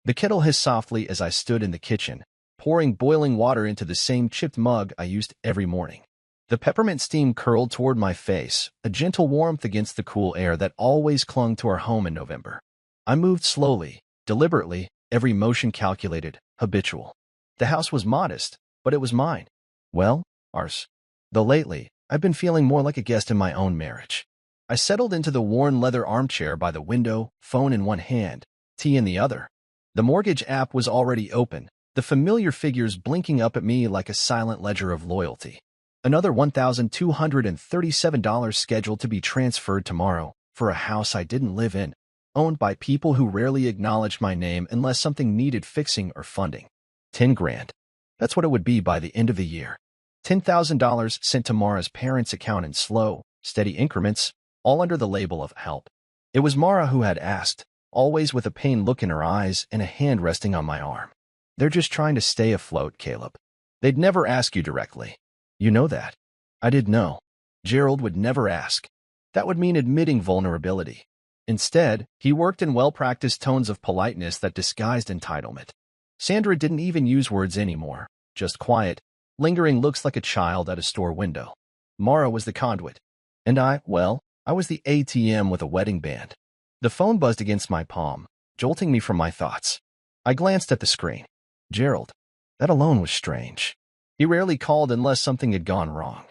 The kettle hissed softly as I stood in the kitchen, pouring boiling water into the same chipped mug I used every morning. The peppermint steam curled toward my face, a gentle warmth against the cool air that always clung to our home in November. I moved slowly, deliberately, every motion calculated, habitual. The house was modest, but it was mine. Well, ours. Though lately, I've been feeling more like a guest in my own marriage. I settled into the worn leather armchair by the window, phone in one hand, tea in the other. The mortgage app was already open, the familiar figures blinking up at me like a silent ledger of loyalty. Another $1,237 scheduled to be transferred tomorrow for a house I didn't live in, owned by people who rarely acknowledged my name unless something needed fixing or funding. 10 grand. That's what it would be by the end of the year. $10,000 sent to Mara's parents' account in slow, steady increments, all under the label of help. It was Mara who had asked, always with a pained look in her eyes and a hand resting on my arm. They're just trying to stay afloat, Caleb. They'd never ask you directly. You know that. I did know. Gerald would never ask. That would mean admitting vulnerability. Instead, he worked in well-practiced tones of politeness that disguised entitlement. Sandra didn't even use words anymore, just quiet, lingering looks like a child at a store window. Mara was the conduit. And I was the ATM with a wedding band. The phone buzzed against my palm, jolting me from my thoughts. I glanced at the screen. Gerald. That alone was strange. He rarely called unless something had gone wrong.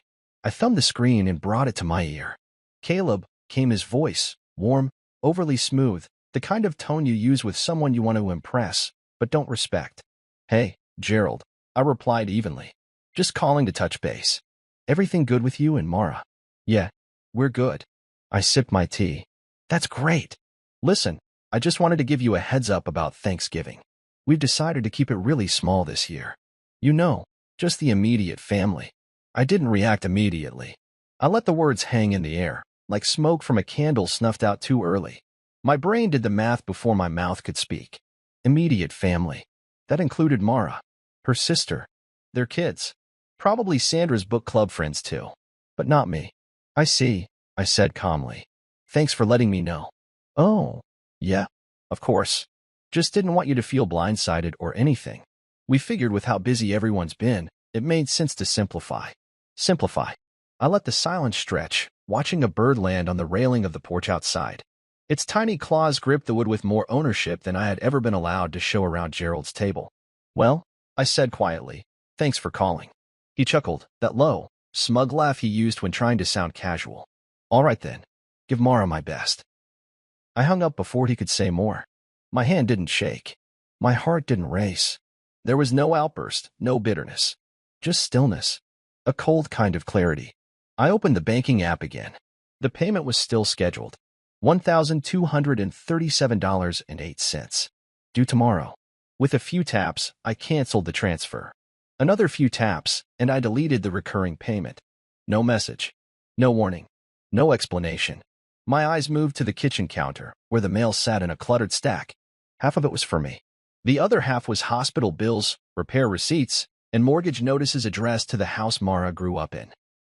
I thumbed the screen and brought it to my ear. Caleb, came his voice, warm, overly smooth, the kind of tone you use with someone you want to impress, but don't respect. Hey, Gerald, I replied evenly. Just calling to touch base. Everything good with you and Mara? Yeah, we're good. I sipped my tea. That's great. Listen, I just wanted to give you a heads up about Thanksgiving. We've decided to keep it really small this year. You know, just the immediate family. I didn't react immediately. I let the words hang in the air, like smoke from a candle snuffed out too early. My brain did the math before my mouth could speak. Immediate family. That included Mara, her sister, their kids. Probably Sandra's book club friends too. But not me. I see, I said calmly. Thanks for letting me know. Oh, yeah, of course. Just didn't want you to feel blindsided or anything. We figured with how busy everyone's been, it made sense to simplify. Simplify. I let the silence stretch, watching a bird land on the railing of the porch outside. Its tiny claws gripped the wood with more ownership than I had ever been allowed to show around Gerald's table. Well, I said quietly, thanks for calling. He chuckled, that low, smug laugh he used when trying to sound casual. All right then, give Mara my best. I hung up before he could say more. My hand didn't shake. My heart didn't race. There was no outburst, no bitterness. Just stillness. A cold kind of clarity. I opened the banking app again. The payment was still scheduled. $1,237.08. Due tomorrow. With a few taps, I canceled the transfer. Another few taps, and I deleted the recurring payment. No message. No warning. No explanation. My eyes moved to the kitchen counter, where the mail sat in a cluttered stack. Half of it was for me. The other half was hospital bills, repair receipts, and mortgage notices addressed to the house Mara grew up in.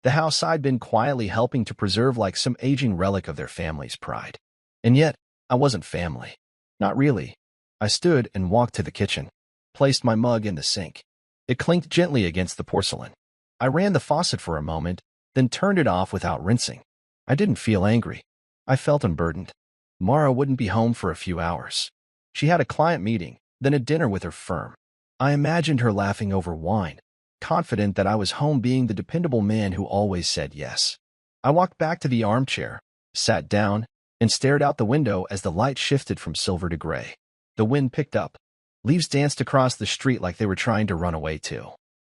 The house I'd been quietly helping to preserve like some aging relic of their family's pride. And yet, I wasn't family. Not really. I stood and walked to the kitchen, placed my mug in the sink. It clinked gently against the porcelain. I ran the faucet for a moment, then turned it off without rinsing. I didn't feel angry. I felt unburdened. Mara wouldn't be home for a few hours. She had a client meeting, then a dinner with her firm. I imagined her laughing over wine, confident that I was home being the dependable man who always said yes. I walked back to the armchair, sat down, and stared out the window as the light shifted from silver to gray. The wind picked up. Leaves danced across the street like they were trying to run away too.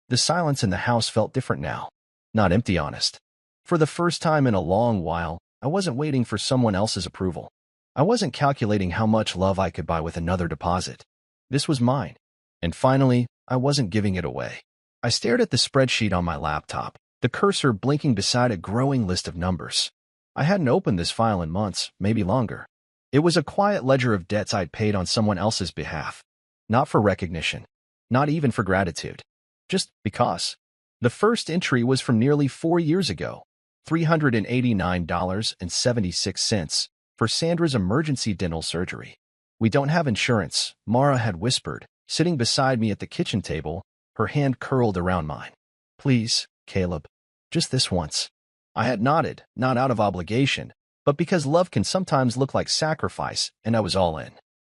The silence in the house felt different now. Not empty, honest. For the first time in a long while, I wasn't waiting for someone else's approval. I wasn't calculating how much love I could buy with another deposit. This was mine. And finally, I wasn't giving it away. I stared at the spreadsheet on my laptop, the cursor blinking beside a growing list of numbers. I hadn't opened this file in months, maybe longer. It was a quiet ledger of debts I'd paid on someone else's behalf. Not for recognition. Not even for gratitude. Just because. The first entry was from nearly 4 years ago. $389.76 for Sandra's emergency dental surgery. We don't have insurance, Mara had whispered, sitting beside me at the kitchen table, her hand curled around mine. Please, Caleb. Just this once. I had nodded, not out of obligation, but because love can sometimes look like sacrifice, and I was all in.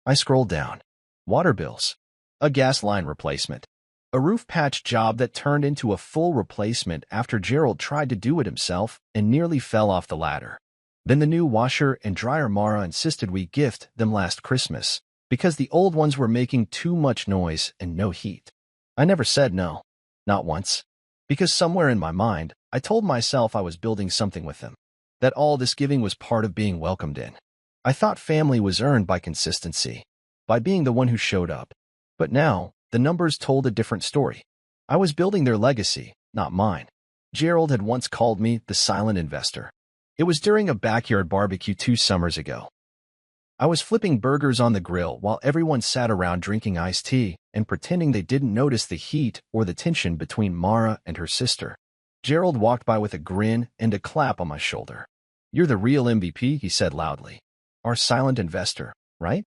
I scrolled down. Water bills. A gas line replacement. A roof patch job that turned into a full replacement after Gerald tried to do it himself and nearly fell off the ladder. Then the new washer and dryer Mara insisted we gift them last Christmas, because the old ones were making too much noise and no heat. I never said no. Not once. Because somewhere in my mind, I told myself I was building something with them. That all this giving was part of being welcomed in. I thought family was earned by consistency, by being the one who showed up. But now, the numbers told a different story. I was building their legacy, not mine. Gerald had once called me the silent investor. It was during a backyard barbecue 2 summers ago. I was flipping burgers on the grill while everyone sat around drinking iced tea and pretending they didn't notice the heat or the tension between Mara and her sister. Gerald walked by with a grin and a clap on my shoulder. You're the real MVP, he said loudly. Our silent investor, right?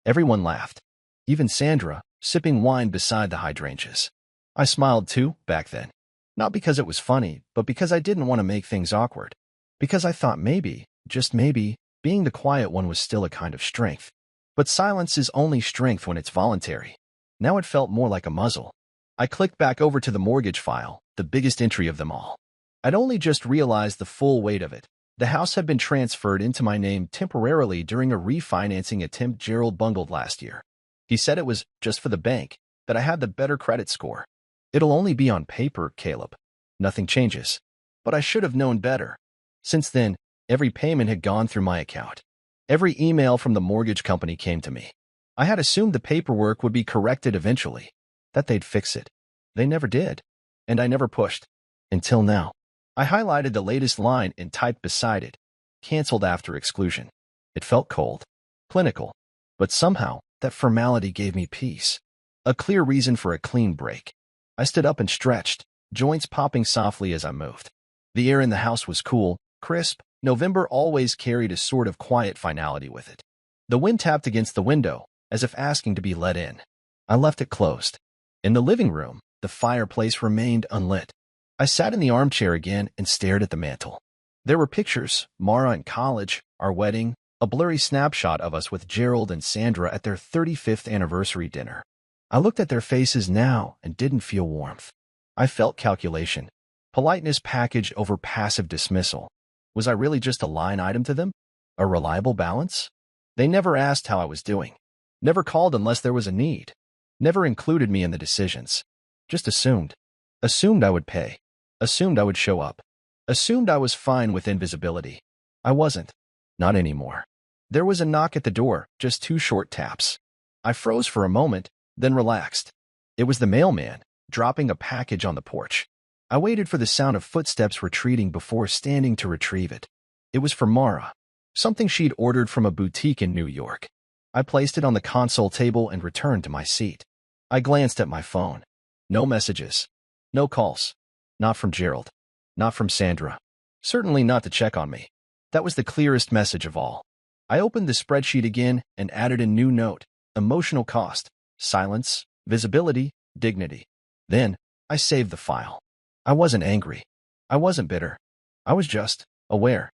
Everyone laughed. Even Sandra, sipping wine beside the hydrangeas. I smiled too, back then. Not because it was funny, but because I didn't want to make things awkward. Because I thought maybe, just maybe, being the quiet one was still a kind of strength. But silence is only strength when it's voluntary. Now it felt more like a muzzle. I clicked back over to the mortgage file, the biggest entry of them all. I'd only just realized the full weight of it. The house had been transferred into my name temporarily during a refinancing attempt Gerald bungled last year. He said it was just for the bank, that I had the better credit score. It'll only be on paper, Caleb. Nothing changes. But I should have known better. Since then, every payment had gone through my account. Every email from the mortgage company came to me. I had assumed the paperwork would be corrected eventually, that they'd fix it. They never did. And I never pushed. Until now. I highlighted the latest line and typed beside it, canceled after exclusion. It felt cold, clinical, but somehow that formality gave me peace. A clear reason for a clean break. I stood up and stretched, joints popping softly as I moved. The air in the house was cool, crisp. November always carried a sort of quiet finality with it. The wind tapped against the window, as if asking to be let in. I left it closed. In the living room, the fireplace remained unlit. I sat in the armchair again and stared at the mantel. There were pictures, Mara in college, our wedding, a blurry snapshot of us with Gerald and Sandra at their 35th anniversary dinner. I looked at their faces now and didn't feel warmth. I felt calculation. Politeness packaged over passive dismissal. Was I really just a line item to them? A reliable balance? They never asked how I was doing. Never called unless there was a need. Never included me in the decisions. Just assumed. Assumed I would pay. Assumed I would show up. Assumed I was fine with invisibility. I wasn't. Not anymore. There was a knock at the door, just 2 short taps. I froze for a moment, then relaxed. It was the mailman, dropping a package on the porch. I waited for the sound of footsteps retreating before standing to retrieve it. It was for Mara, something she'd ordered from a boutique in New York. I placed it on the console table and returned to my seat. I glanced at my phone. No messages. No calls. Not from Gerald. Not from Sandra. Certainly not to check on me. That was the clearest message of all. I opened the spreadsheet again and added a new note. Emotional cost. Silence. Visibility. Dignity. Then, I saved the file. I wasn't angry. I wasn't bitter. I was just aware.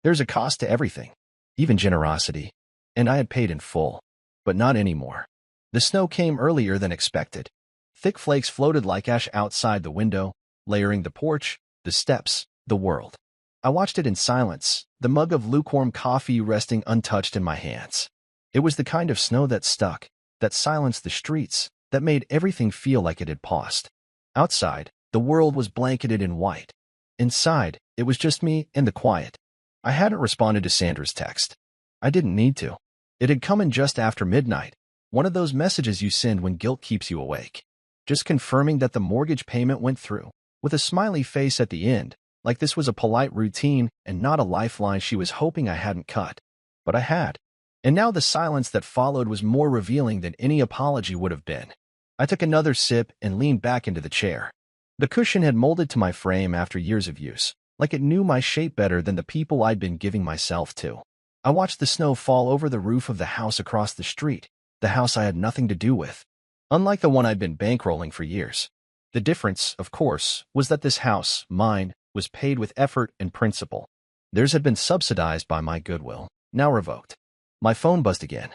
There's a cost to everything, even generosity, and I had paid in full, but not anymore. The snow came earlier than expected. Thick flakes floated like ash outside the window, layering the porch, the steps, the world. I watched it in silence, the mug of lukewarm coffee resting untouched in my hands. It was the kind of snow that stuck, that silenced the streets, that made everything feel like it had paused. Outside, the world was blanketed in white. Inside, it was just me and the quiet. I hadn't responded to Sandra's text. I didn't need to. It had come in just after midnight, one of those messages you send when guilt keeps you awake. Just confirming that the mortgage payment went through, with a smiley face at the end, like this was a polite routine and not a lifeline she was hoping I hadn't cut. But I had. And now the silence that followed was more revealing than any apology would have been. I took another sip and leaned back into the chair. The cushion had molded to my frame after years of use, like it knew my shape better than the people I'd been giving myself to. I watched the snow fall over the roof of the house across the street, the house I had nothing to do with. Unlike the one I'd been bankrolling for years. The difference, of course, was that this house, mine, was paid with effort and principle. Theirs had been subsidized by my goodwill, now revoked. My phone buzzed again.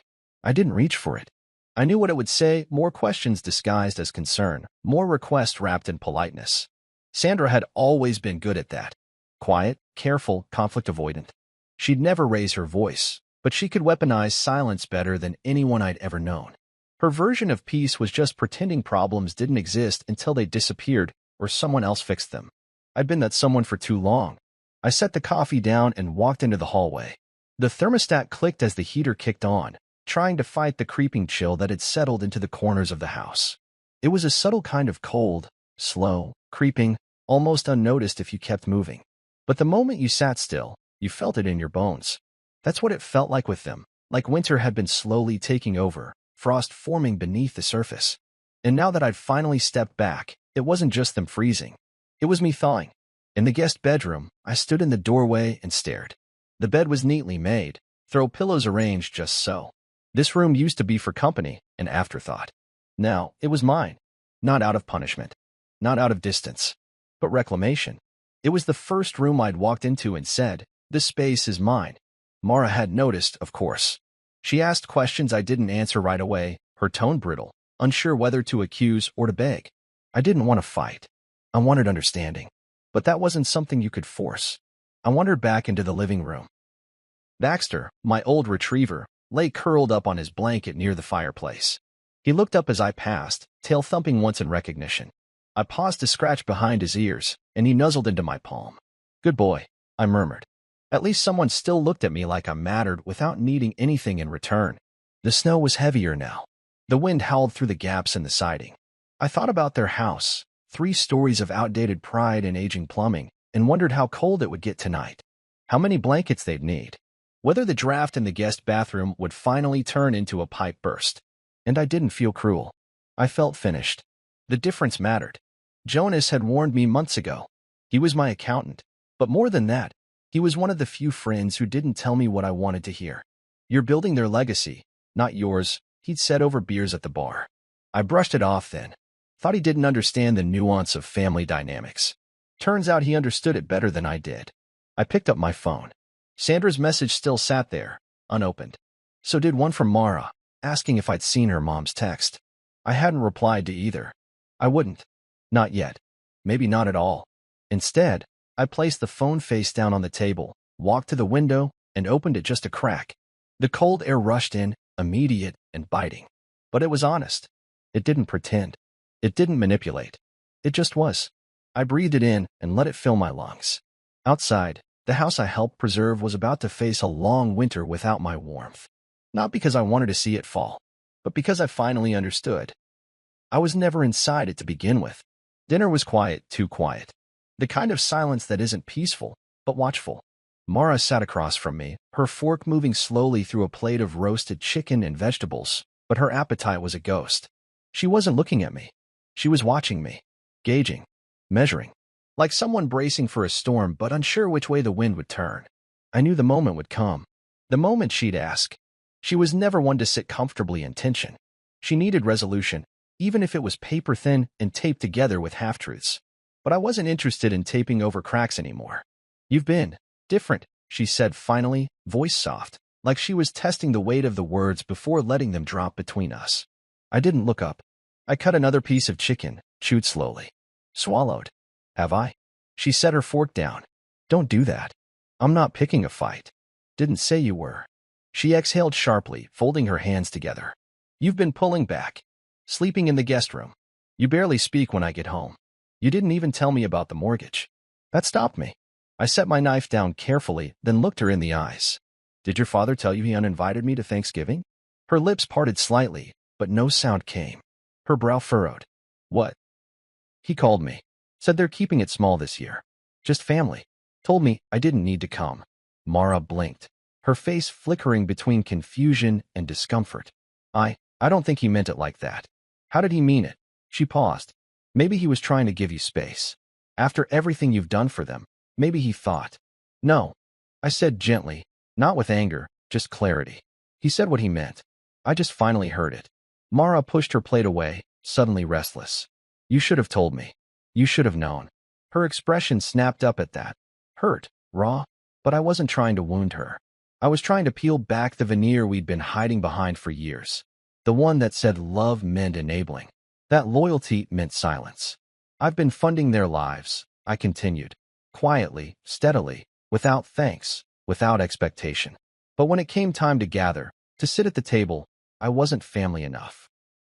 I didn't reach for it. I knew what it would say, more questions disguised as concern, more requests wrapped in politeness. Sandra had always been good at that. Quiet, careful, conflict avoidant. She'd never raise her voice, but she could weaponize silence better than anyone I'd ever known. Her version of peace was just pretending problems didn't exist until they disappeared or someone else fixed them. I'd been that someone for too long. I set the coffee down and walked into the hallway. The thermostat clicked as the heater kicked on, trying to fight the creeping chill that had settled into the corners of the house. It was a subtle kind of cold, slow, creeping, almost unnoticed if you kept moving. But the moment you sat still, you felt it in your bones. That's what it felt like with them, like winter had been slowly taking over, frost forming beneath the surface. And now that I'd finally stepped back, it wasn't just them freezing. It was me thawing. In the guest bedroom, I stood in the doorway and stared. The bed was neatly made, throw pillows arranged just so. This room used to be for company, an afterthought. Now, it was mine. Not out of punishment. Not out of distance. But reclamation. It was the first room I'd walked into and said, "This space is mine." Mara had noticed, of course. She asked questions I didn't answer right away, her tone brittle, unsure whether to accuse or to beg. I didn't want to fight. I wanted understanding. But that wasn't something you could force. I wandered back into the living room. Baxter, my old retriever, lay curled up on his blanket near the fireplace. He looked up as I passed, tail thumping once in recognition. I paused to scratch behind his ears, and he nuzzled into my palm. "Good boy," I murmured. At least someone still looked at me like I mattered without needing anything in return. The snow was heavier now. The wind howled through the gaps in the siding. I thought about their house, 3 stories of outdated pride and aging plumbing, and wondered how cold it would get tonight. How many blankets they'd need. Whether the draft in the guest bathroom would finally turn into a pipe burst. And I didn't feel cruel. I felt finished. The difference mattered. Jonas had warned me months ago. He was my accountant. But more than that, he was one of the few friends who didn't tell me what I wanted to hear. "You're building their legacy, not yours," he'd said over beers at the bar. I brushed it off then. Thought he didn't understand the nuance of family dynamics. Turns out he understood it better than I did. I picked up my phone. Sandra's message still sat there, unopened. So did one from Mara, asking if I'd seen her mom's text. I hadn't replied to either. I wouldn't. Not yet. Maybe not at all. Instead, I placed the phone face down on the table, walked to the window, and opened it just a crack. The cold air rushed in, immediate and biting. But it was honest. It didn't pretend. It didn't manipulate. It just was. I breathed it in and let it fill my lungs. Outside, the house I helped preserve was about to face a long winter without my warmth. Not because I wanted to see it fall, but because I finally understood. I was never inside it to begin with. Dinner was quiet, too quiet. The kind of silence that isn't peaceful, but watchful. Mara sat across from me, her fork moving slowly through a plate of roasted chicken and vegetables, but her appetite was a ghost. She wasn't looking at me. She was watching me, gauging, measuring, like someone bracing for a storm but unsure which way the wind would turn. I knew the moment would come. The moment she'd ask. She was never one to sit comfortably in tension. She needed resolution, even if it was paper-thin and taped together with half-truths. But I wasn't interested in taping over cracks anymore. "You've been different," she said finally, voice soft, like she was testing the weight of the words before letting them drop between us. I didn't look up. I cut another piece of chicken, chewed slowly. Swallowed. "Have I?" She set her fork down. "Don't do that. I'm not picking a fight. Didn't say you were." She exhaled sharply, folding her hands together. "You've been pulling back. Sleeping in the guest room. You barely speak when I get home. You didn't even tell me about the mortgage." That stopped me. I set my knife down carefully, then looked her in the eyes. "Did your father tell you he uninvited me to Thanksgiving?" Her lips parted slightly, but no sound came. Her brow furrowed. "What?" "He called me. Said they're keeping it small this year. Just family. Told me I didn't need to come." Mara blinked, her face flickering between confusion and discomfort. I don't think he meant it like that." "How did he mean it?" She paused. "Maybe he was trying to give you space. After everything you've done for them, maybe he thought." "No," I said gently, not with anger, just clarity. He said what he meant. I just finally heard it. Mara pushed her plate away, suddenly restless. You should have told me. You should have known. Her expression snapped up at that. Hurt, raw, but I wasn't trying to wound her. I was trying to peel back the veneer we'd been hiding behind for years. The one that said love meant enabling. That loyalty meant silence. I've been funding their lives, I continued. Quietly, steadily, without thanks, without expectation. But when it came time to gather, to sit at the table, I wasn't family enough.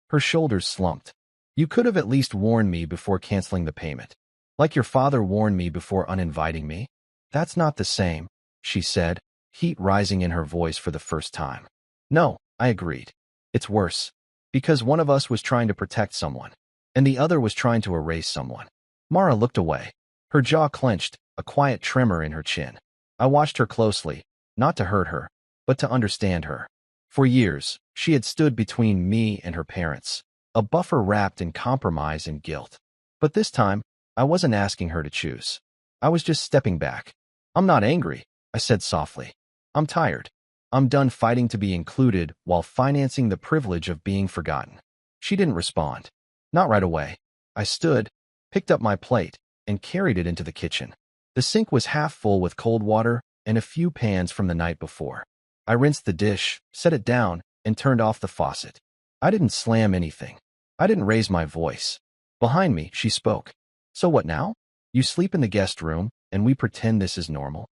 Her shoulders slumped. You could have at least warned me before canceling the payment. Like your father warned me before uninviting me? That's not the same, she said, heat rising in her voice for the first time. No, I agreed. It's worse. Because one of us was trying to protect someone, and the other was trying to erase someone. Mara looked away. Her jaw clenched, a quiet tremor in her chin. I watched her closely, not to hurt her, but to understand her. For years, she had stood between me and her parents, a buffer wrapped in compromise and guilt. But this time, I wasn't asking her to choose. I was just stepping back. I'm not angry, I said softly. I'm tired. I'm done fighting to be included while financing the privilege of being forgotten. She didn't respond. Not right away. I stood, picked up my plate, and carried it into the kitchen. The sink was half full with cold water and a few pans from the night before. I rinsed the dish, set it down, and turned off the faucet. I didn't slam anything. I didn't raise my voice. Behind me, she spoke. So what now? You sleep in the guest room, and we pretend this is normal?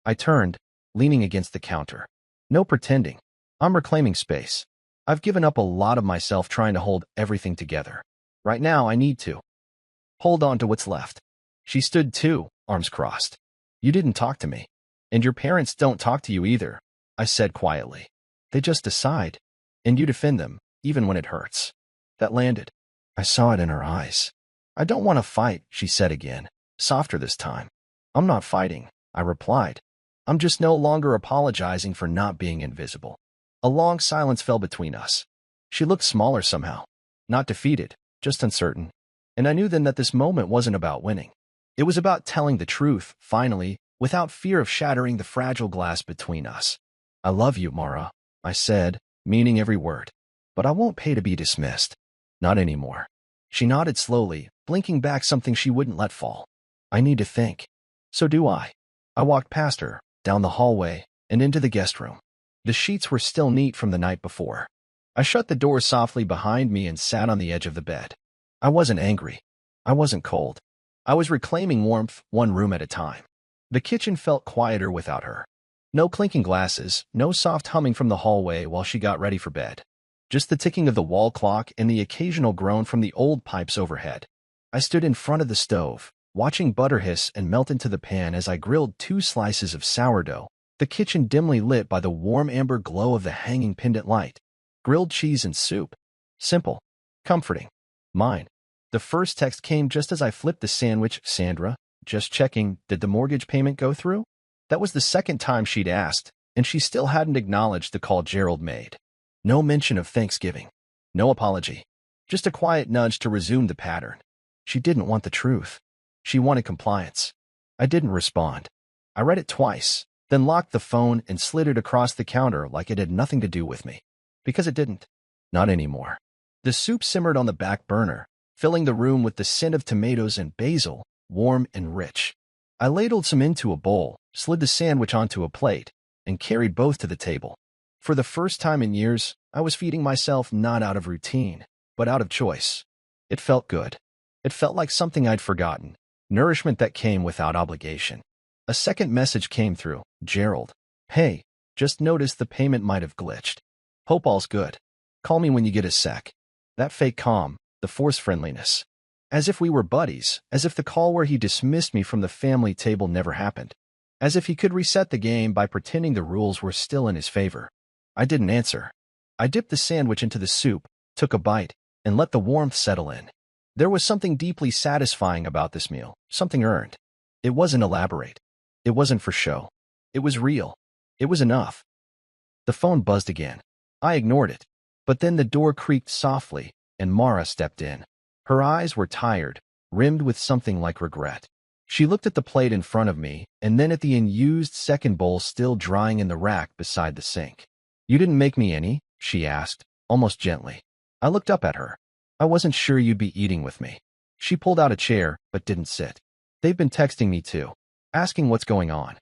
I turned, leaning against the counter. No pretending. I'm reclaiming space. I've given up a lot of myself trying to hold everything together. Right now, I need to hold on to what's left. She stood too, arms crossed. You didn't talk to me. And your parents don't talk to you either, I said quietly. They just decide. And you defend them, even when it hurts. That landed. I saw it in her eyes. I don't want to fight, she said again, softer this time. I'm not fighting, I replied. I'm just no longer apologizing for not being invisible. A long silence fell between us. She looked smaller somehow. Not defeated, just uncertain. And I knew then that this moment wasn't about winning. It was about telling the truth, finally, without fear of shattering the fragile glass between us. I love you, Mara, I said, meaning every word. But I won't pay to be dismissed. Not anymore. She nodded slowly, blinking back something she wouldn't let fall. I need to think. So do I. I walked past her, down the hallway, and into the guest room. The sheets were still neat from the night before. I shut the door softly behind me and sat on the edge of the bed. I wasn't angry. I wasn't cold. I was reclaiming warmth, one room at a time. The kitchen felt quieter without her. No clinking glasses, no soft humming from the hallway while she got ready for bed. Just the ticking of the wall clock and the occasional groan from the old pipes overhead. I stood in front of the stove, watching butter hiss and melt into the pan as I grilled 2 slices of sourdough, the kitchen dimly lit by the warm amber glow of the hanging pendant light. Grilled cheese and soup. Simple. Comforting. Mine. The first text came just as I flipped the sandwich. Sandra, just checking, did the mortgage payment go through? That was the second time she'd asked, and she still hadn't acknowledged the call Gerald made. No mention of Thanksgiving. No apology. Just a quiet nudge to resume the pattern. She didn't want the truth. She wanted compliance. I didn't respond. I read it twice, then locked the phone and slid it across the counter like it had nothing to do with me. Because it didn't. Not anymore. The soup simmered on the back burner, filling the room with the scent of tomatoes and basil, warm and rich. I ladled some into a bowl, slid the sandwich onto a plate, and carried both to the table. For the first time in years, I was feeding myself not out of routine, but out of choice. It felt good. It felt like something I'd forgotten, nourishment that came without obligation. A second message came through. Gerald. Hey, just noticed the payment might have glitched. Hope all's good. Call me when you get a sec. That fake calm, the forced friendliness. As if we were buddies, as if the call where he dismissed me from the family table never happened. As if he could reset the game by pretending the rules were still in his favor. I didn't answer. I dipped the sandwich into the soup, took a bite, and let the warmth settle in. There was something deeply satisfying about this meal, something earned. It wasn't elaborate. It wasn't for show. It was real. It was enough. The phone buzzed again. I ignored it. But then the door creaked softly, and Mara stepped in. Her eyes were tired, rimmed with something like regret. She looked at the plate in front of me and then at the unused second bowl still drying in the rack beside the sink. "You didn't make me any?" she asked, almost gently. I looked up at her. "I wasn't sure you'd be eating with me." She pulled out a chair, but didn't sit. "They've been texting me too, asking what's going on."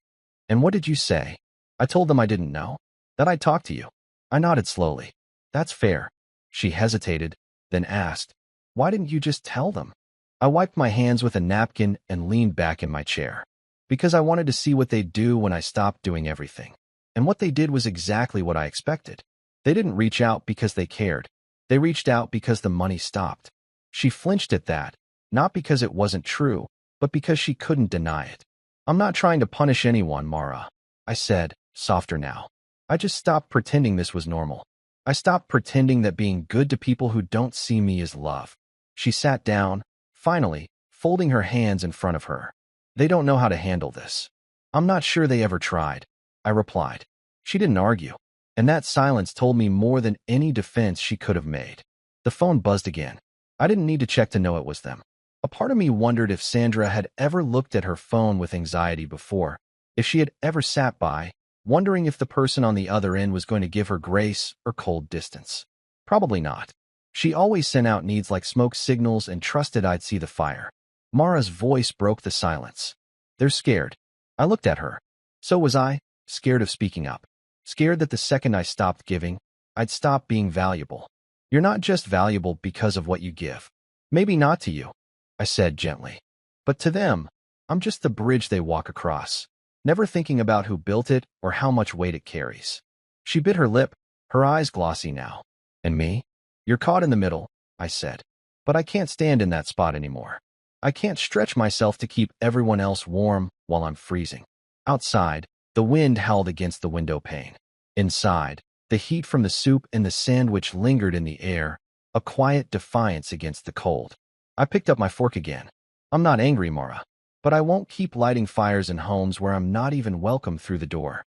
"And what did you say?" I told them I didn't know, that I'd talk to you. I nodded slowly. "That's fair." She hesitated, then asked, "Why didn't you just tell them?" I wiped my hands with a napkin and leaned back in my chair. "Because I wanted to see what they'd do when I stopped doing everything." And what they did was exactly what I expected. They didn't reach out because they cared. They reached out because the money stopped. She flinched at that, not because it wasn't true, but because she couldn't deny it. "I'm not trying to punish anyone, Mara," I said, softer now. "I just stopped pretending this was normal. I stopped pretending that being good to people who don't see me is love." She sat down, finally, folding her hands in front of her. "They don't know how to handle this." "I'm not sure they ever tried," I replied. She didn't argue, and that silence told me more than any defense she could have made. The phone buzzed again. I didn't need to check to know it was them. A part of me wondered if Sandra had ever looked at her phone with anxiety before, if she had ever sat by, wondering if the person on the other end was going to give her grace or cold distance. Probably not. She always sent out needs like smoke signals and trusted I'd see the fire. Mara's voice broke the silence. "They're scared." I looked at her. So was I, scared of speaking up. Scared that the second I stopped giving, I'd stop being valuable. "You're not just valuable because of what you give. Maybe not to you," I said gently. "But to them, I'm just the bridge they walk across, never thinking about who built it or how much weight it carries." She bit her lip, her eyes glossy now. "And me? You're caught in the middle," I said. "But I can't stand in that spot anymore. I can't stretch myself to keep everyone else warm while I'm freezing." Outside, the wind howled against the window pane. Inside, the heat from the soup and the sandwich lingered in the air, a quiet defiance against the cold. I picked up my fork again. "I'm not angry, Mara, but I won't keep lighting fires in homes where I'm not even welcome through the door."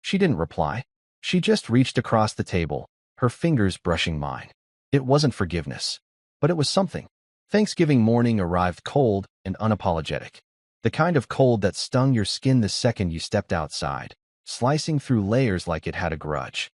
She didn't reply. She just reached across the table, her fingers brushing mine. It wasn't forgiveness, but it was something. Thanksgiving morning arrived cold and unapologetic. The kind of cold that stung your skin the second you stepped outside, slicing through layers like it had a grudge.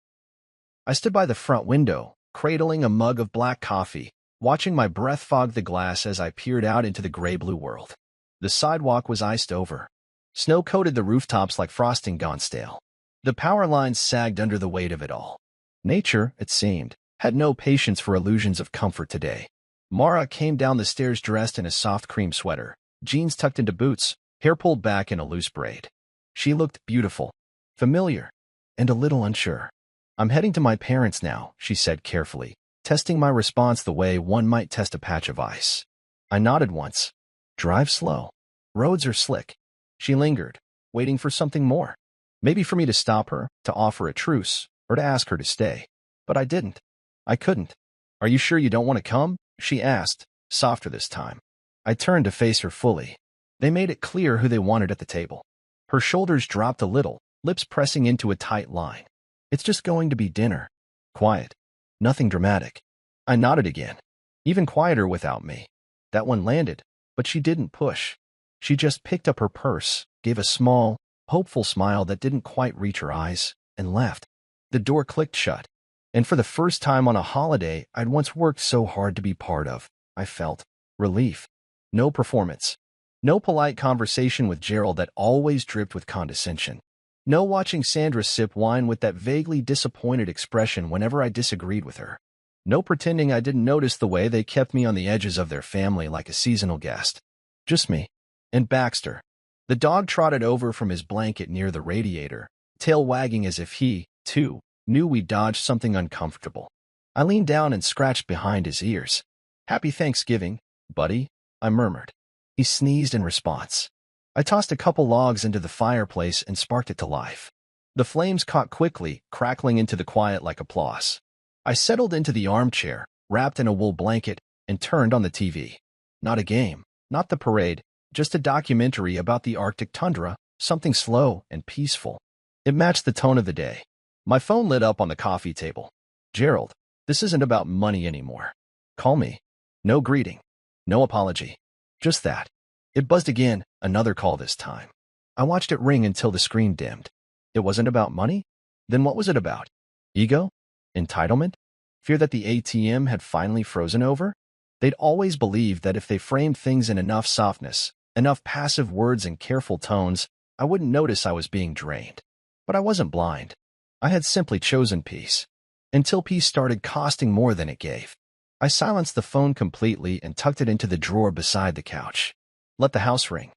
I stood by the front window, cradling a mug of black coffee, watching my breath fog the glass as I peered out into the gray-blue world. The sidewalk was iced over. Snow coated the rooftops like frosting gone stale. The power lines sagged under the weight of it all. Nature, it seemed, had no patience for illusions of comfort today. Mara came down the stairs dressed in a soft cream sweater, jeans tucked into boots, hair pulled back in a loose braid. She looked beautiful, familiar, and a little unsure. "I'm heading to my parents' now," she said carefully, testing my response the way one might test a patch of ice. I nodded once. "Drive slow. Roads are slick." She lingered, waiting for something more. Maybe for me to stop her, to offer a truce, or to ask her to stay. But I didn't. I couldn't. "Are you sure you don't want to come?" she asked, softer this time. I turned to face her fully. They made it clear who they wanted at the table. Her shoulders dropped a little, lips pressing into a tight line. "It's just going to be dinner. Quiet. Nothing dramatic." I nodded again. Even quieter without me. That one landed, but she didn't push. She just picked up her purse, gave a small, hopeful smile that didn't quite reach her eyes, and left. The door clicked shut. And for the first time on a holiday I'd once worked so hard to be part of, I felt relief. No performance. No polite conversation with Gerald that always dripped with condescension. No watching Sandra sip wine with that vaguely disappointed expression whenever I disagreed with her. No pretending I didn't notice the way they kept me on the edges of their family like a seasonal guest. Just me. And Baxter. The dog trotted over from his blanket near the radiator, tail wagging as if he, too, knew we dodged something uncomfortable. I leaned down and scratched behind his ears. "Happy Thanksgiving, buddy," I murmured. He sneezed in response. I tossed a couple logs into the fireplace and sparked it to life. The flames caught quickly, crackling into the quiet like applause. I settled into the armchair, wrapped in a wool blanket, and turned on the TV. Not a game, not the parade, just a documentary about the Arctic tundra, something slow and peaceful. It matched the tone of the day. My phone lit up on the coffee table. "Gerald, this isn't about money anymore. Call me." No greeting. No apology. Just that. It buzzed again, another call this time. I watched it ring until the screen dimmed. It wasn't about money? Then what was it about? Ego? Entitlement? Fear that the ATM had finally frozen over? They'd always believed that if they framed things in enough softness, enough passive words and careful tones, I wouldn't notice I was being drained. But I wasn't blind. I had simply chosen peace. Until peace started costing more than it gave. I silenced the phone completely and tucked it into the drawer beside the couch. Let the house ring.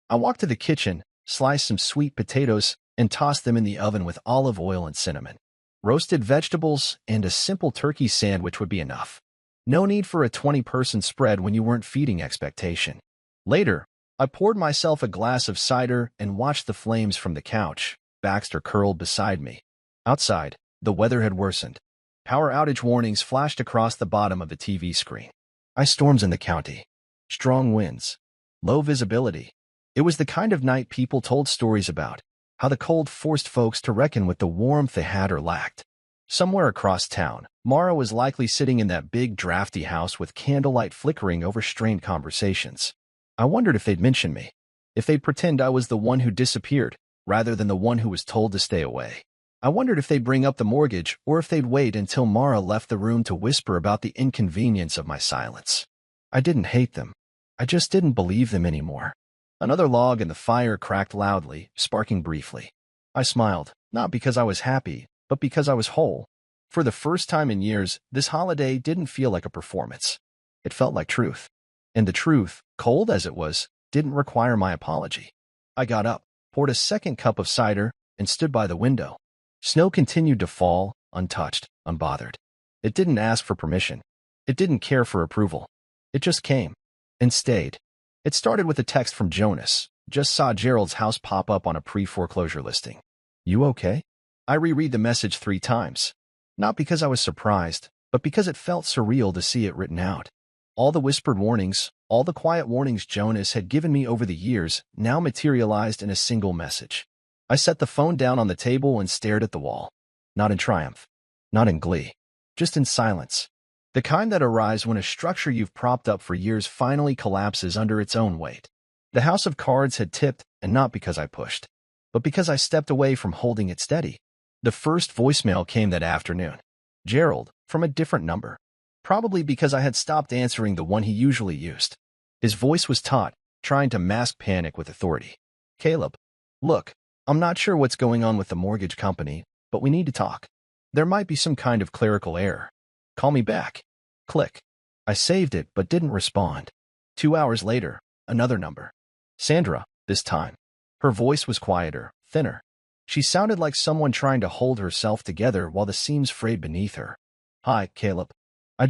I walked to the kitchen, sliced some sweet potatoes, and tossed them in the oven with olive oil and cinnamon. Roasted vegetables and a simple turkey sandwich would be enough. No need for a 20-person spread when you weren't feeding expectation. Later, I poured myself a glass of cider and watched the flames from the couch. Baxter curled beside me. Outside, the weather had worsened. Power outage warnings flashed across the bottom of the TV screen. Ice storms in the county. Strong winds. Low visibility. It was the kind of night people told stories about, how the cold forced folks to reckon with the warmth they had or lacked. Somewhere across town, Mara was likely sitting in that big drafty house with candlelight flickering over strained conversations. I wondered if they'd mention me, if they'd pretend I was the one who disappeared, rather than the one who was told to stay away. I wondered if they'd bring up the mortgage or if they'd wait until Mara left the room to whisper about the inconvenience of my silence. I didn't hate them. I just didn't believe them anymore. Another log in the fire cracked loudly, sparking briefly. I smiled, not because I was happy, but because I was whole. For the first time in years, this holiday didn't feel like a performance. It felt like truth. And the truth, cold as it was, didn't require my apology. I got up, poured a second cup of cider, and stood by the window. Snow continued to fall, untouched, unbothered. It didn't ask for permission. It didn't care for approval. It just came. And stayed. It started with a text from Jonas. Just saw Gerald's house pop up on a pre-foreclosure listing. You okay? I reread the message 3 times. Not because I was surprised, but because it felt surreal to see it written out. All the whispered warnings, all the quiet warnings Jonas had given me over the years, now materialized in a single message. I set the phone down on the table and stared at the wall. Not in triumph. Not in glee. Just in silence. The kind that arises when a structure you've propped up for years finally collapses under its own weight. The house of cards had tipped, and not because I pushed, but because I stepped away from holding it steady. The first voicemail came that afternoon. Gerald, from a different number. Probably because I had stopped answering the one he usually used. His voice was taut, trying to mask panic with authority. Caleb, look, I'm not sure what's going on with the mortgage company, but we need to talk. There might be some kind of clerical error. Call me back. Click. I saved it but didn't respond. 2 hours later, another number. Sandra, this time. Her voice was quieter, thinner. She sounded like someone trying to hold herself together while the seams frayed beneath her. Hi, Caleb. I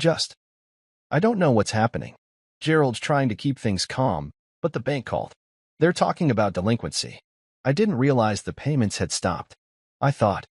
don't know what's happening. Gerald's trying to keep things calm, but the bank called. They're talking about delinquency. I didn't realize the payments had stopped. I thought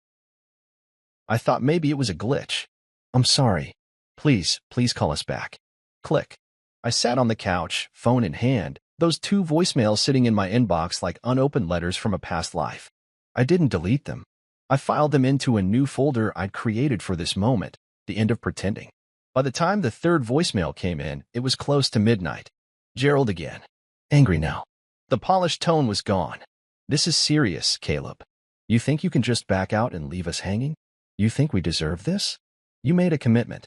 maybe it was a glitch. I'm sorry. Please call us back. Click. I sat on the couch, phone in hand, those 2 voicemails sitting in my inbox like unopened letters from a past life. I didn't delete them. I filed them into a new folder I'd created for this moment, the end of pretending. By the time the 3rd voicemail came in, it was close to midnight. Gerald again. Angry now. The polished tone was gone. This is serious, Caleb. You think you can just back out and leave us hanging? You think we deserve this? You made a commitment.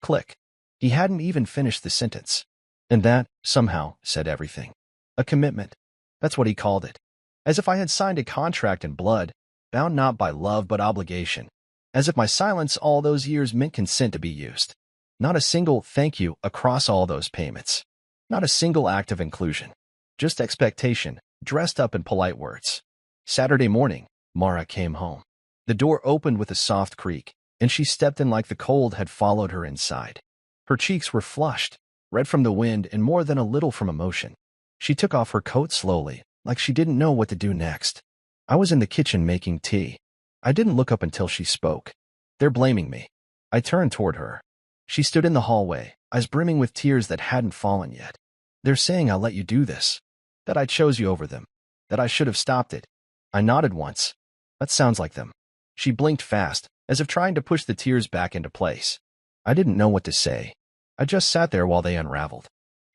Click. He hadn't even finished the sentence. And that, somehow, said everything. A commitment. That's what he called it. As if I had signed a contract in blood, bound not by love but obligation. As if my silence all those years meant consent to be used. Not a single thank you across all those payments. Not a single act of inclusion. Just expectation, dressed up in polite words. Saturday morning, Mara came home. The door opened with a soft creak, and she stepped in like the cold had followed her inside. Her cheeks were flushed, red from the wind and more than a little from emotion. She took off her coat slowly, like she didn't know what to do next. I was in the kitchen making tea. I didn't look up until she spoke. They're blaming me. I turned toward her. She stood in the hallway, eyes brimming with tears that hadn't fallen yet. They're saying I'll let you do this. That I chose you over them. That I should have stopped it. I nodded once. That sounds like them. She blinked fast, as if trying to push the tears back into place. I didn't know what to say. I just sat there while they unraveled.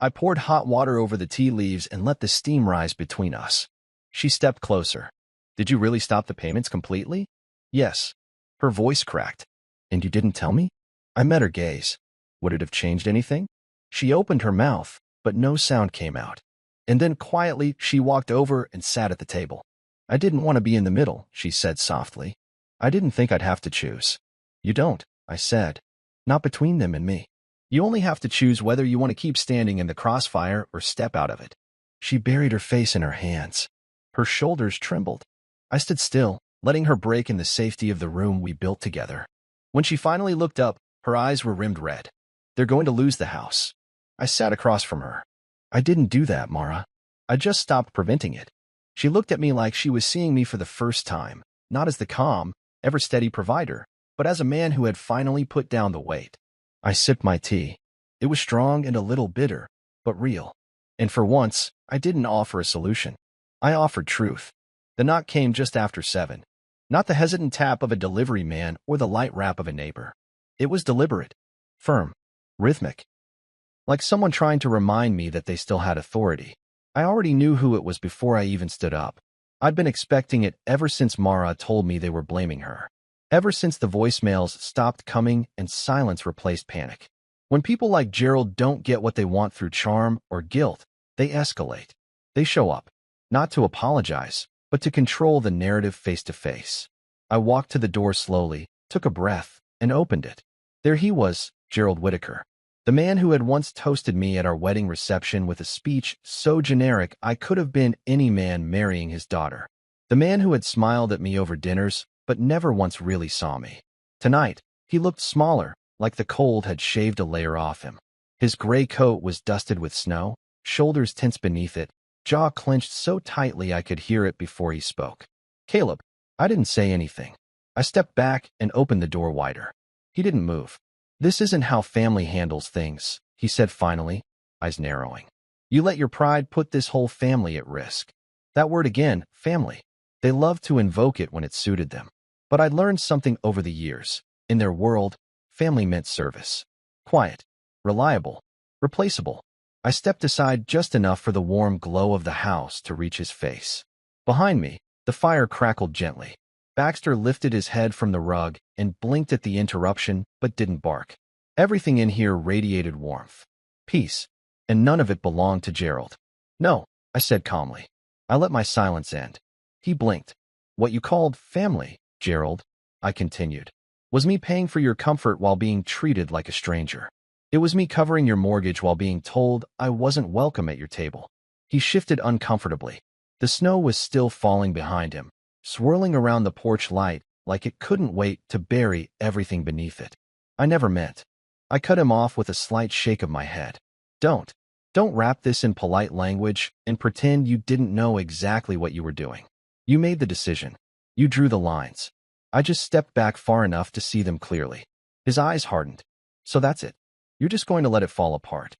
I poured hot water over the tea leaves and let the steam rise between us. She stepped closer. Did you really stop the payments completely? Yes. Her voice cracked. And you didn't tell me? I met her gaze. Would it have changed anything? She opened her mouth, but no sound came out. And then quietly, she walked over and sat at the table. I didn't want to be in the middle, she said softly. I didn't think I'd have to choose. You don't, I said. Not between them and me. You only have to choose whether you want to keep standing in the crossfire or step out of it. She buried her face in her hands. Her shoulders trembled. I stood still, letting her break in the safety of the room we built together. When she finally looked up, her eyes were rimmed red. They're going to lose the house. I sat across from her. I didn't do that, Mara. I just stopped preventing it. She looked at me like she was seeing me for the first time, not as the calm, ever-steady provider, but as a man who had finally put down the weight. I sipped my tea. It was strong and a little bitter, but real. And for once, I didn't offer a solution. I offered truth. The knock came just after 7. Not the hesitant tap of a delivery man or the light rap of a neighbor. It was deliberate, firm, rhythmic. Like someone trying to remind me that they still had authority. I already knew who it was before I even stood up. I'd been expecting it ever since Mara told me they were blaming her. Ever since the voicemails stopped coming and silence replaced panic. When people like Gerald don't get what they want through charm or guilt, they escalate. They show up, not to apologize, but to control the narrative face to face. I walked to the door slowly, took a breath, and opened it. There he was, Gerald Whitaker. The man who had once toasted me at our wedding reception with a speech so generic I could have been any man marrying his daughter. The man who had smiled at me over dinners, but never once really saw me. Tonight, he looked smaller, like the cold had shaved a layer off him. His gray coat was dusted with snow, shoulders tense beneath it, jaw clenched so tightly I could hear it before he spoke. Caleb. I didn't say anything. I stepped back and opened the door wider. He didn't move. This isn't how family handles things, he said finally, eyes narrowing. You let your pride put this whole family at risk. That word again, family. They loved to invoke it when it suited them. But I'd learned something over the years. In their world, family meant service. Quiet, reliable, replaceable. I stepped aside just enough for the warm glow of the house to reach his face. Behind me, the fire crackled gently. Baxter lifted his head from the rug and blinked at the interruption, but didn't bark. Everything in here radiated warmth, peace, and none of it belonged to Gerald. No, I said calmly. I let my silence end. He blinked. What you called family, Gerald, I continued, was me paying for your comfort while being treated like a stranger. It was me covering your mortgage while being told I wasn't welcome at your table. He shifted uncomfortably. The snow was still falling behind him, swirling around the porch light like it couldn't wait to bury everything beneath it. I never meant. I cut him off with a slight shake of my head. Don't wrap this in polite language and pretend you didn't know exactly what you were doing. You made the decision. You drew the lines. I just stepped back far enough to see them clearly. His eyes hardened. So that's it. You're just going to let it fall apart.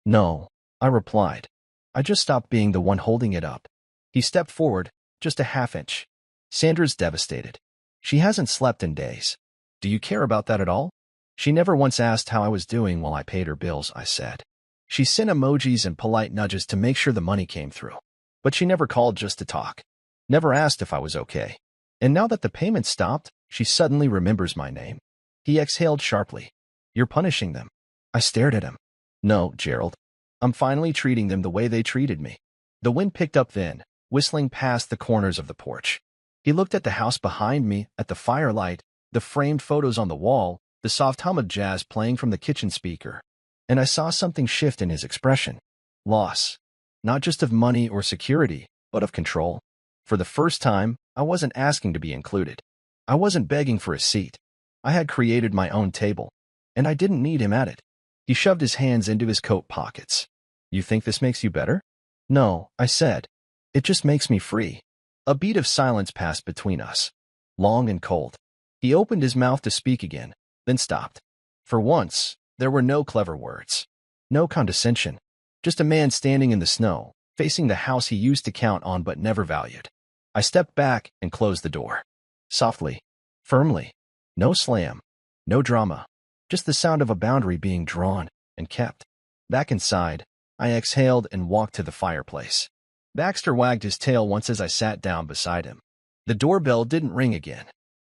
No, I replied. I just stopped being the one holding it up. He stepped forward, just a half inch. Sandra's devastated. She hasn't slept in days. Do you care about that at all? She never once asked how I was doing while I paid her bills, I said. She sent emojis and polite nudges to make sure the money came through. But she never called just to talk. Never asked if I was okay. And now that the payment stopped, she suddenly remembers my name. He exhaled sharply. You're punishing them. I stared at him. No, Gerald. I'm finally treating them the way they treated me. The wind picked up then, whistling past the corners of the porch. He looked at the house behind me, at the firelight, the framed photos on the wall, the soft hum of jazz playing from the kitchen speaker. And I saw something shift in his expression. Loss. Not just of money or security, but of control. For the first time, I wasn't asking to be included. I wasn't begging for a seat. I had created my own table, and I didn't need him at it. He shoved his hands into his coat pockets. You think this makes you better? No, I said. It just makes me free. A beat of silence passed between us, long and cold. He opened his mouth to speak again, then stopped. For once, there were no clever words. No condescension. Just a man standing in the snow, facing the house he used to count on but never valued. I stepped back and closed the door. Softly, firmly. No slam. No drama. Just the sound of a boundary being drawn and kept. Back inside, I exhaled and walked to the fireplace. Baxter wagged his tail once as I sat down beside him. The doorbell didn't ring again.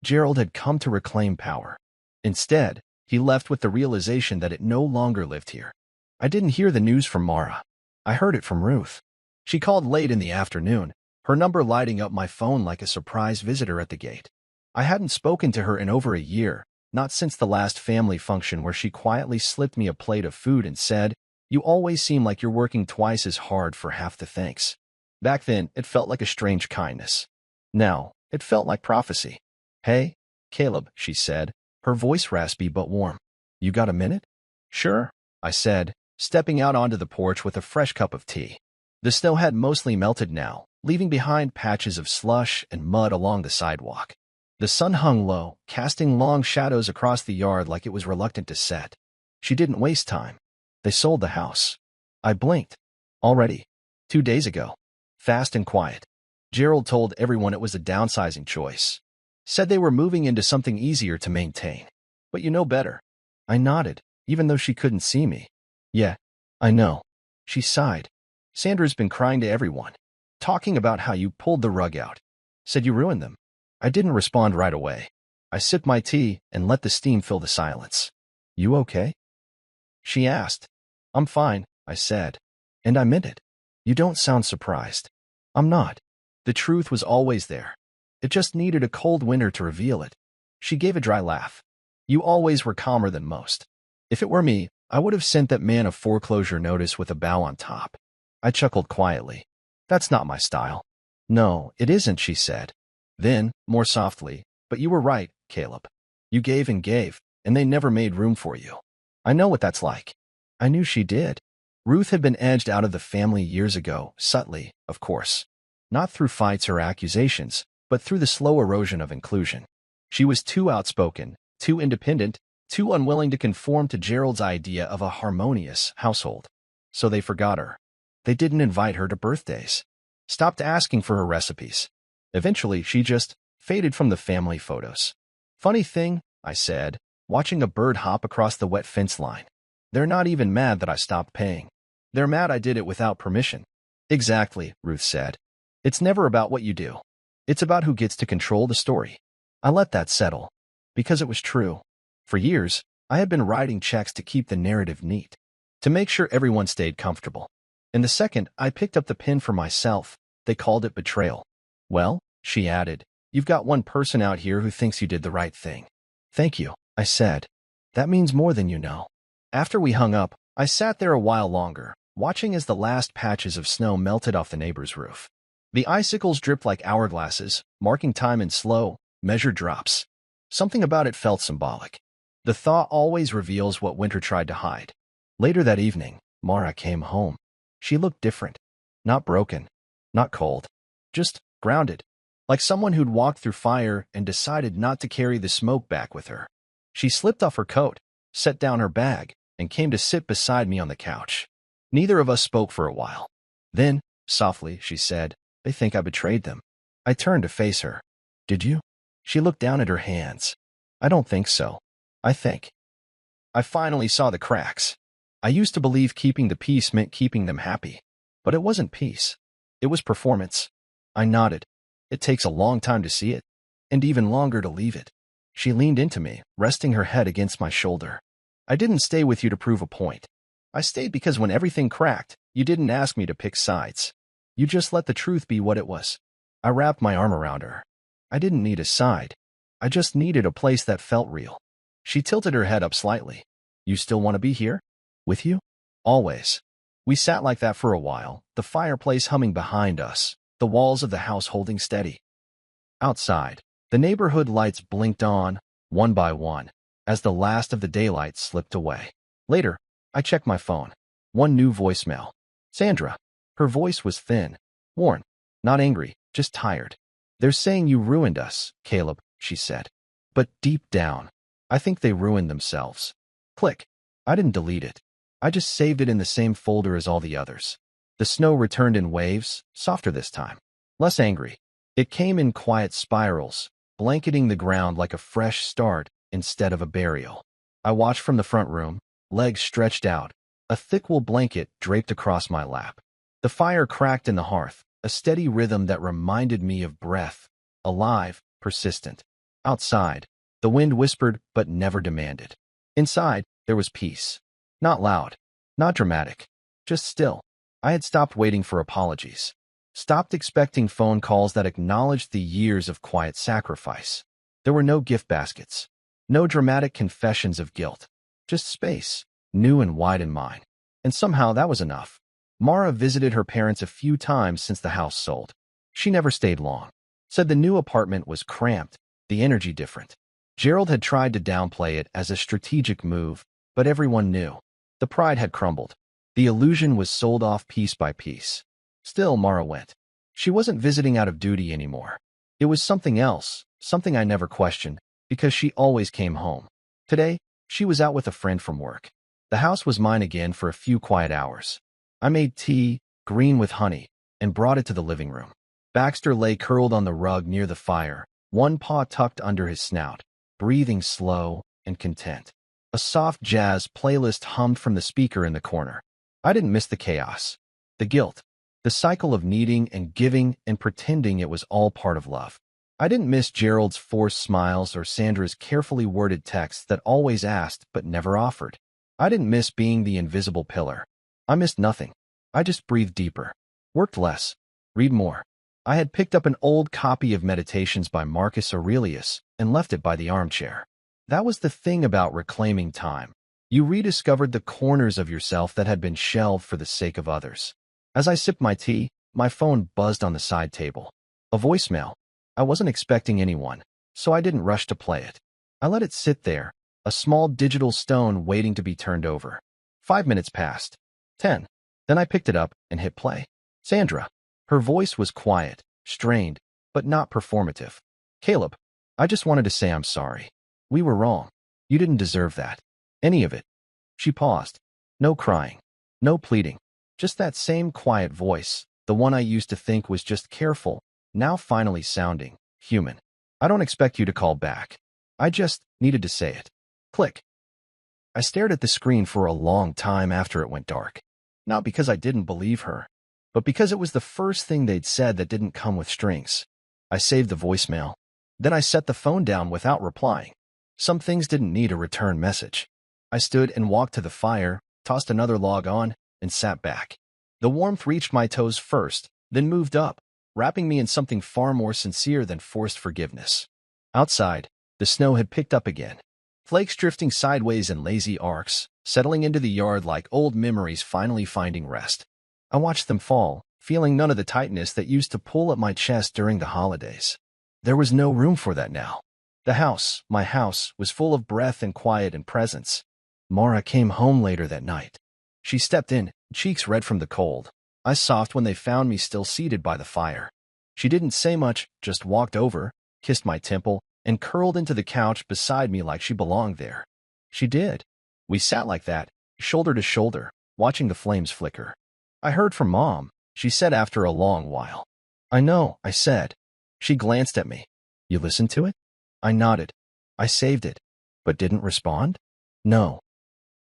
Gerald had come to reclaim power. Instead, he left with the realization that it no longer lived here. I didn't hear the news from Mara. I heard it from Ruth. She called late in the afternoon, her number lighting up my phone like a surprise visitor at the gate. I hadn't spoken to her in over a year, not since the last family function where she quietly slipped me a plate of food and said, "You always seem like you're working twice as hard for half the thanks." Back then, it felt like a strange kindness. Now, it felt like prophecy. "Hey, Caleb," she said, her voice raspy but warm. "You got a minute?" "Sure," I said, stepping out onto the porch with a fresh cup of tea. The snow had mostly melted now, leaving behind patches of slush and mud along the sidewalk. The sun hung low, casting long shadows across the yard like it was reluctant to set. She didn't waste time. They sold the house. I blinked. Already. 2 days ago. Fast and quiet. Gerald told everyone it was a downsizing choice. Said they were moving into something easier to maintain. "But you know better." I nodded, even though she couldn't see me. "Yeah, I know." She sighed. "Sandra's been crying to everyone. Talking about how you pulled the rug out. Said you ruined them." I didn't respond right away. I sipped my tea and let the steam fill the silence. "You okay?" she asked. "I'm fine," I said. And I meant it. "You don't sound surprised." "I'm not. The truth was always there. It just needed a cold winter to reveal it." She gave a dry laugh. "You always were calmer than most. If it were me, I would have sent that man a foreclosure notice with a bow on top." I chuckled quietly. "That's not my style." "No, it isn't," she said. Then, more softly, "But you were right, Caleb. You gave, and they never made room for you. I know what that's like." I knew she did. Ruth had been edged out of the family years ago, subtly, of course. Not through fights or accusations, but through the slow erosion of inclusion. She was too outspoken, too independent, too unwilling to conform to Gerald's idea of a harmonious household. So they forgot her. They didn't invite her to birthdays. Stopped asking for her recipes. Eventually, she just faded from the family photos. "Funny thing," I said, watching a bird hop across the wet fence line. "They're not even mad that I stopped paying. They're mad I did it without permission." "Exactly," Ruth said. "It's never about what you do. It's about who gets to control the story." I let that settle, because it was true. For years, I had been writing checks to keep the narrative neat, to make sure everyone stayed comfortable. And the second I picked up the pen for myself, they called it betrayal. "Well," she added, "you've got one person out here who thinks you did the right thing." "Thank you," I said. "That means more than you know." After we hung up, I sat there a while longer, watching as the last patches of snow melted off the neighbor's roof. The icicles dripped like hourglasses, marking time in slow, measured drops. Something about it felt symbolic. The thaw always reveals what winter tried to hide. Later that evening, Mara came home. She looked different. Not broken. Not cold. Just grounded. Like someone who'd walked through fire and decided not to carry the smoke back with her. She slipped off her coat, set down her bag, and came to sit beside me on the couch. Neither of us spoke for a while. Then, softly, she said, "They think I betrayed them." I turned to face her. "Did you?" She looked down at her hands. "I don't think so. I think." I finally saw the cracks. I used to believe keeping the peace meant keeping them happy. But it wasn't peace. It was performance. I nodded. "It takes a long time to see it, and even longer to leave it." She leaned into me, resting her head against my shoulder. "I didn't stay with you to prove a point. I stayed because when everything cracked, you didn't ask me to pick sides. You just let the truth be what it was." I wrapped my arm around her. I didn't need a side. I just needed a place that felt real. She tilted her head up slightly. "You still want to be here? With you?" "Always." We sat like that for a while, the fireplace humming behind us, the walls of the house holding steady. Outside, the neighborhood lights blinked on, one by one, as the last of the daylight slipped away. Later, I checked my phone. One new voicemail. Sandra. Her voice was thin, worn, not angry, just tired. "They're saying you ruined us, Caleb," she said. "But deep down, I think they ruined themselves." Click. I didn't delete it. I just saved it in the same folder as all the others. The snow returned in waves, softer this time. Less angry. It came in quiet spirals, blanketing the ground like a fresh start instead of a burial. I watched from the front room, legs stretched out, a thick wool blanket draped across my lap. The fire cracked in the hearth, a steady rhythm that reminded me of breath, alive, persistent. Outside, the wind whispered but never demanded. Inside, there was peace. Not loud, not dramatic, just still. I had stopped waiting for apologies. Stopped expecting phone calls that acknowledged the years of quiet sacrifice. There were no gift baskets, no dramatic confessions of guilt, just space, new and wide in mine. And somehow that was enough. Mara visited her parents a few times since the house sold. She never stayed long. Said the new apartment was cramped, the energy different. Gerald had tried to downplay it as a strategic move, but everyone knew. The pride had crumbled. The illusion was sold off piece by piece. Still, Mara went. She wasn't visiting out of duty anymore. It was something else, something I never questioned, because she always came home. Today, she was out with a friend from work. The house was mine again for a few quiet hours. I made tea, green with honey, and brought it to the living room. Baxter lay curled on the rug near the fire, one paw tucked under his snout, breathing slow and content. A soft jazz playlist hummed from the speaker in the corner. I didn't miss the chaos, the guilt, the cycle of needing and giving and pretending it was all part of love. I didn't miss Gerald's forced smiles or Sandra's carefully worded texts that always asked but never offered. I didn't miss being the invisible pillar. I missed nothing. I just breathed deeper, worked less, read more. I had picked up an old copy of Meditations by Marcus Aurelius and left it by the armchair. That was the thing about reclaiming time. You rediscovered the corners of yourself that had been shelved for the sake of others. As I sipped my tea, my phone buzzed on the side table. A voicemail. I wasn't expecting anyone, so I didn't rush to play it. I let it sit there, a small digital stone waiting to be turned over. 5 minutes passed. 10. Then I picked it up and hit play. Sandra. Her voice was quiet, strained, but not performative. Caleb, I just wanted to say I'm sorry. We were wrong. You didn't deserve that. Any of it. She paused. No crying. No pleading. Just that same quiet voice, the one I used to think was just careful, now finally sounding human. I don't expect you to call back. I just needed to say it. Click. I stared at the screen for a long time after it went dark. Not because I didn't believe her, but because it was the first thing they'd said that didn't come with strings. I saved the voicemail. Then I set the phone down without replying. Some things didn't need a return message. I stood and walked to the fire, tossed another log on, and sat back. The warmth reached my toes first, then moved up, wrapping me in something far more sincere than forced forgiveness. Outside, the snow had picked up again. Flakes drifting sideways in lazy arcs, settling into the yard like old memories finally finding rest. I watched them fall, feeling none of the tightness that used to pull at my chest during the holidays. There was no room for that now. The house, my house, was full of breath and quiet and presence. Mara came home later that night. She stepped in, cheeks red from the cold, eyes soft when they found me still seated by the fire. She didn't say much, just walked over, kissed my temple, and curled into the couch beside me like she belonged there. She did. We sat like that, shoulder to shoulder, watching the flames flicker. I heard from Mom, she said after a long while. I know, I said. She glanced at me. You listened to it? I nodded. I saved it. But didn't respond? No.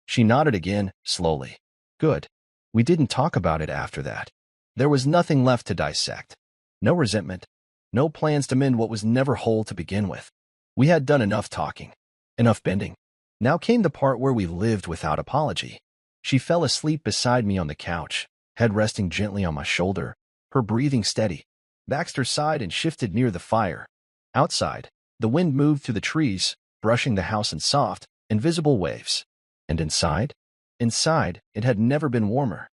She nodded again, slowly. Good. We didn't talk about it after that. There was nothing left to dissect. No resentment. No plans to mend what was never whole to begin with. We had done enough talking. Enough bending. Now came the part where we lived without apology. She fell asleep beside me on the couch, head resting gently on my shoulder, her breathing steady. Baxter sighed and shifted near the fire. Outside, the wind moved through the trees, brushing the house in soft, invisible waves. And inside? Inside, it had never been warmer.